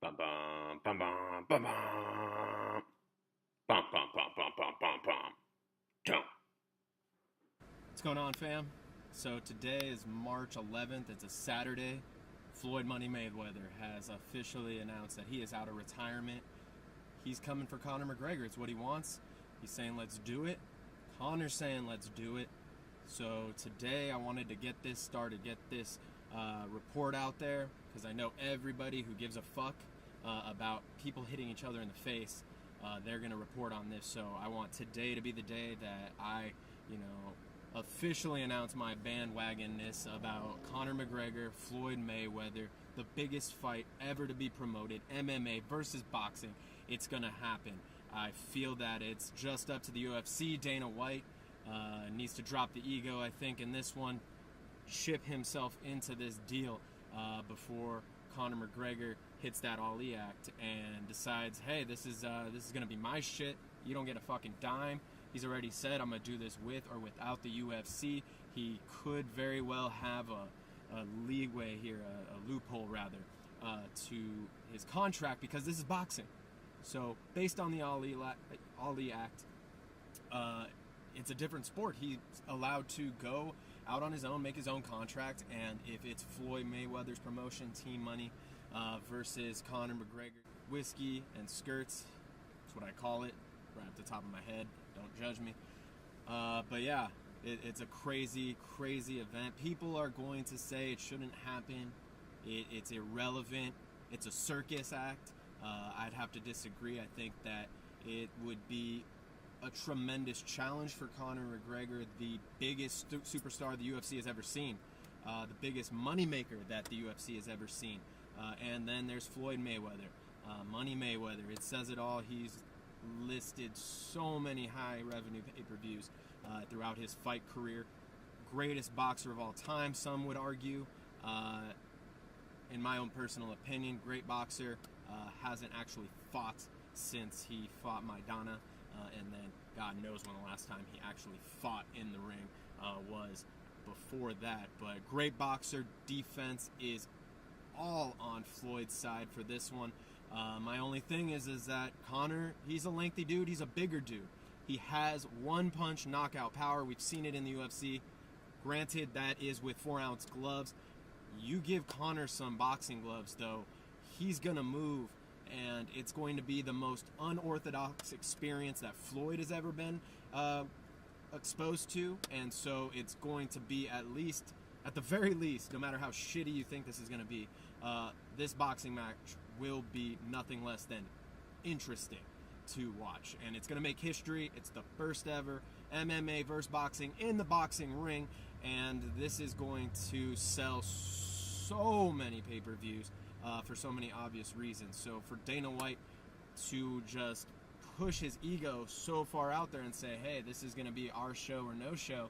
Bum bum bum bum bum bum bum bum bum bum bum bum bum. Jump. What's going on, fam? So today is March 11th. It's a Saturday. Floyd Money Mayweather has officially announced that he is out of retirement. He's coming for Conor McGregor. It's what he wants. He's saying, let's do it. Conor's saying, let's do it. So today I wanted to get this started, get this report out there, because I know everybody who gives a fuck about people hitting each other in the face, they're going to report on this. So I want today to be the day that I, officially announce my bandwagonness about Conor McGregor, Floyd Mayweather, the biggest fight ever to be promoted, MMA versus boxing. It's going to happen. I feel that it's just up to the UFC. Dana White needs to drop the ego, I think, in this one, ship himself into this deal before Conor McGregor hits that Ali act and decides, hey, this is going to be my shit. You don't get a fucking dime. He's already said, I'm going to do this with or without the UFC. He could very well have a leeway here, a loophole rather, to his contract, because this is boxing. So based on the Ali Act, it's a different sport. He's allowed to go out on his own, make his own contract, and if it's Floyd Mayweather's promotion, Team Money, versus Conor McGregor, whiskey and skirts, that's what I call it, right off the top of my head. Don't judge me. But yeah, it's a crazy, crazy event. People are going to say it shouldn't happen. It's irrelevant. It's a circus act. I'd have to disagree. I think that it would be a tremendous challenge for Conor McGregor, the biggest superstar the UFC has ever seen, the biggest moneymaker that the UFC has ever seen. And then there's Floyd Mayweather, Money Mayweather. It says it all. He's listed so many high revenue pay-per-views throughout his fight career. Greatest boxer of all time, some would argue. In my own personal opinion, great boxer. Hasn't actually fought since he fought Maidana, and then God knows when the last time he actually fought in the ring was before that. But great boxer. Defense is all on Floyd's side for this one. My only thing is that Conor, he's a lengthy dude. He's a bigger dude. He has one-punch knockout power. We've seen it in the UFC. Granted, that is with 4-ounce gloves. You give Conor some boxing gloves, though, he's going to move, and it's going to be the most unorthodox experience that Floyd has ever been exposed to. And so it's going to be at the very least, no matter how shitty you think this is going to be, this boxing match will be nothing less than interesting to watch. And it's going to make history. It's the first ever MMA versus boxing in the boxing ring. And this is going to sell so many pay-per-views for so many obvious reasons. So for Dana White to just push his ego so far out there and say, hey, this is going to be our show or no show,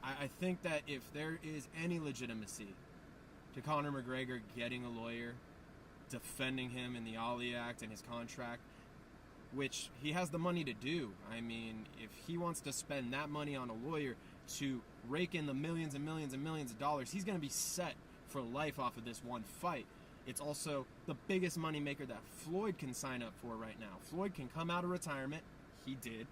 I think that if there is any legitimacy to Conor McGregor getting a lawyer, defending him in the Ali Act and his contract, which he has the money to do. I mean, if he wants to spend that money on a lawyer to rake in the millions and millions and millions of dollars, he's going to be set for life off of this one fight. It's also the biggest moneymaker that Floyd can sign up for right now. Floyd can come out of retirement. He did.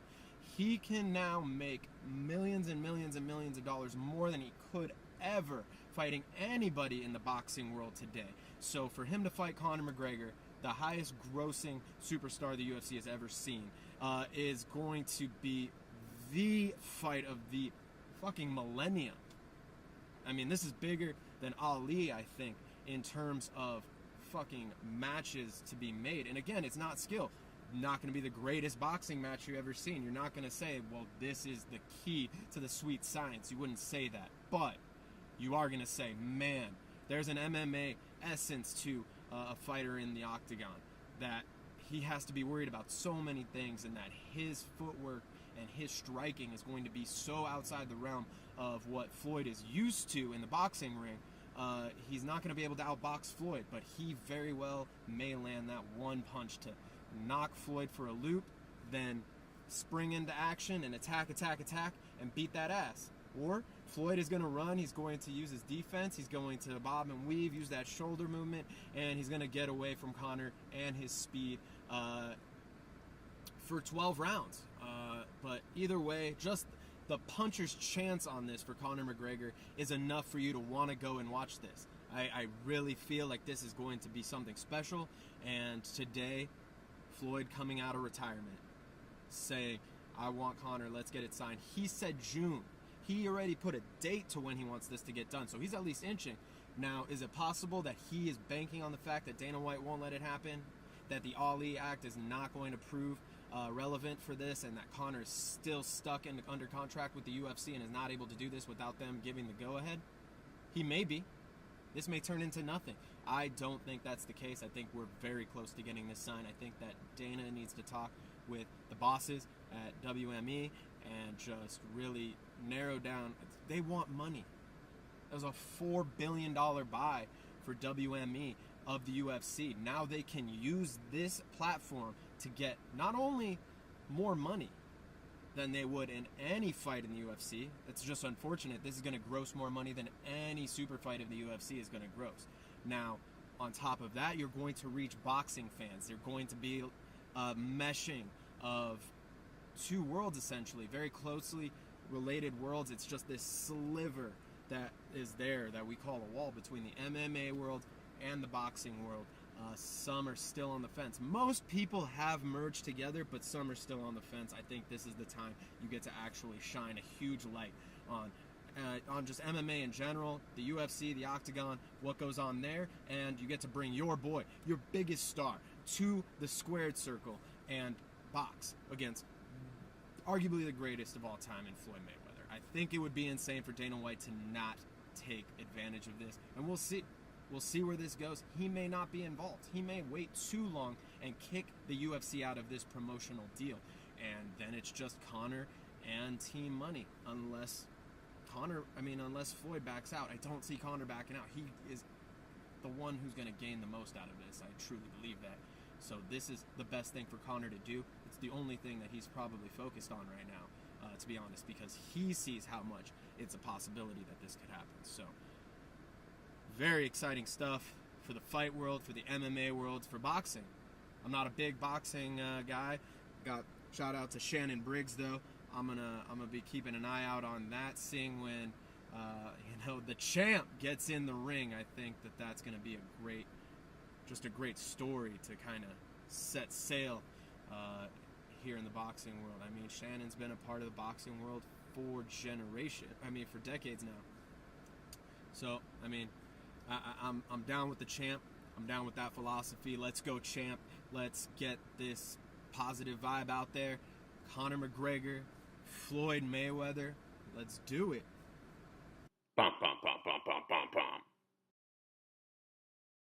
He can now make millions and millions and millions of dollars more than he could ever fighting anybody in the boxing world today. So for him to fight Conor McGregor, the highest grossing superstar the UFC has ever seen, is going to be the fight of the fucking millennium. I mean, this is bigger than Ali, I think, in terms of fucking matches to be made. And again, it's not skill. Not going to be the greatest boxing match you've ever seen. You're not going to say, well, this is the key to the sweet science. You wouldn't say that. But you are going to say, man, there's an MMA essence to a fighter in the octagon, that he has to be worried about so many things, and that his footwork and his striking is going to be so outside the realm of what Floyd is used to in the boxing ring. He's not going to be able to outbox Floyd, but he very well may land that one punch to knock Floyd for a loop, then spring into action and attack, and beat that ass. Or Floyd is going to run. He's going to use his defense. He's going to bob and weave, use that shoulder movement, and he's going to get away from Conor and his speed for 12 rounds. But either way, just the puncher's chance on this for Conor McGregor is enough for you to want to go and watch this. I really feel like this is going to be something special. And today, Floyd coming out of retirement, saying, I want Conor, let's get it signed. He said June. He already put a date to when he wants this to get done, so he's at least inching. Now, is it possible that he is banking on the fact that Dana White won't let it happen? That the Ali Act is not going to prove relevant for this, and that Conor is still stuck under contract with the UFC and is not able to do this without them giving the go-ahead? He may be. This may turn into nothing. I don't think that's the case. I think we're very close to getting this signed. I think that Dana needs to talk with the bosses at WME and just really narrow down. They want money. It was a $4 billion buy for WME of the UFC. Now they can use this platform to get not only more money than they would in any fight in the UFC. It's just unfortunate. This is going to gross more money than any super fight of the UFC is going to gross. Now, on top of that, you're going to reach boxing fans. They're going to be meshing of two worlds, essentially, very closely related worlds. It's just this sliver that is there that we call a wall between the MMA world and the boxing world. Some are still on the fence. Most people have merged together, but some are still on the fence. I think this is the time you get to actually shine a huge light on just MMA in general, the UFC, the Octagon, what goes on there, and you get to bring your boy, your biggest star, to the squared circle and box against arguably the greatest of all time in Floyd Mayweather. I think it would be insane for Dana White to not take advantage of this, and we'll see. We'll see where this goes. He may not be involved. He may wait too long and kick the UFC out of this promotional deal. And then it's just Conor and team money. Unless Floyd backs out. I don't see Conor backing out. He is the one who's going to gain the most out of this. I truly believe that. So this is the best thing for Conor to do. It's the only thing that he's probably focused on right now, to be honest, because he sees how much it's a possibility that this could happen. So very exciting stuff for the fight world, for the MMA world, for boxing. I'm not a big boxing guy. Got shout out to Shannon Briggs though. I'm gonna be keeping an eye out on that, seeing when the champ gets in the ring. I think that's gonna be a great story to kind of set sail here in the boxing world. I mean, Shannon's been a part of the boxing world for decades now. So I mean, I'm down with the champ. I'm down with that philosophy. Let's go, champ. Let's get this positive vibe out there. Conor McGregor, Floyd Mayweather. Let's do it.